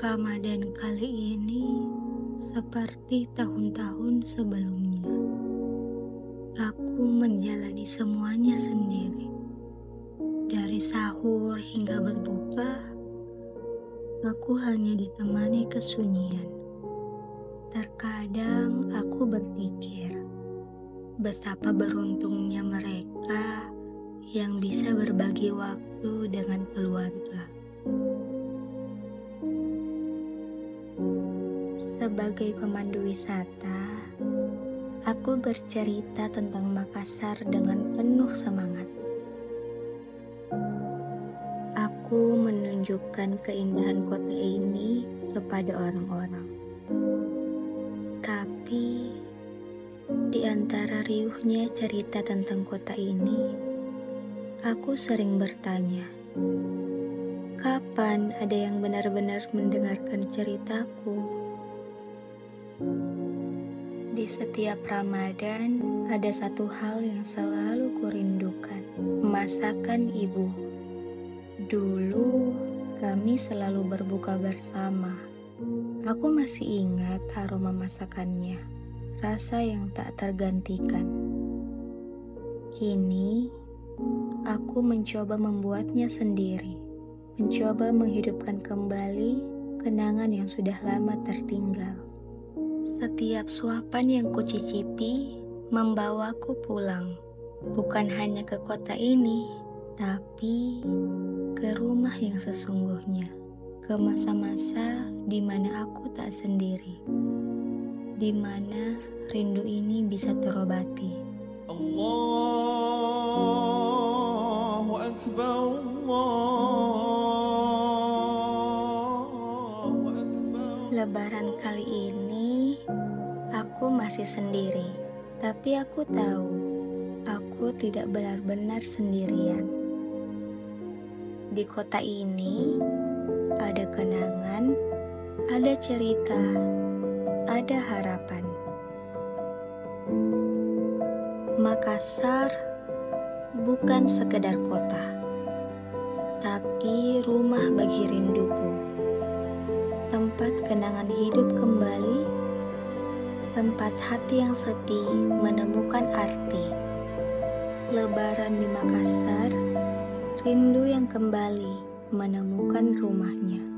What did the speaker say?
Ramadan kali ini seperti tahun-tahun sebelumnya. Aku menjalani semuanya sendiri. Dari sahur hingga berbuka, aku hanya ditemani kesunyian. Terkadang aku berpikir, betapa beruntungnya mereka yang bisa berbagi waktu dengan keluarga. Sebagai pemandu wisata, aku bercerita tentang Makassar dengan penuh semangat. Aku menunjukkan keindahan kota ini kepada orang-orang. Tapi, di antara riuhnya cerita tentang kota ini, aku sering bertanya, kapan ada yang benar-benar mendengarkan ceritaku? Di setiap Ramadan, ada satu hal yang selalu kurindukan, masakan ibu. Dulu, kami selalu berbuka bersama. Aku masih ingat aroma masakannya, rasa yang tak tergantikan. Kini, aku mencoba membuatnya sendiri, mencoba menghidupkan kembali kenangan yang sudah lama tertinggal. Setiap suapan yang kucicipi membawaku pulang, bukan hanya ke kota ini, tapi ke rumah yang sesungguhnya, ke masa-masa di mana aku tak sendiri, di mana rindu ini bisa terobati. Allahu Akbar, Allahu Akbar. Lebaran kali ini aku masih sendiri, tapi aku tahu aku tidak benar-benar sendirian. Di kota ini ada kenangan, ada cerita, ada harapan. Makassar bukan sekedar kota, tapi rumah bagi rinduku. Tempat kenangan hidup kembali, tempat hati yang sepi menemukan arti. Lebaran di Makassar, rindu yang kembali menemukan rumahnya.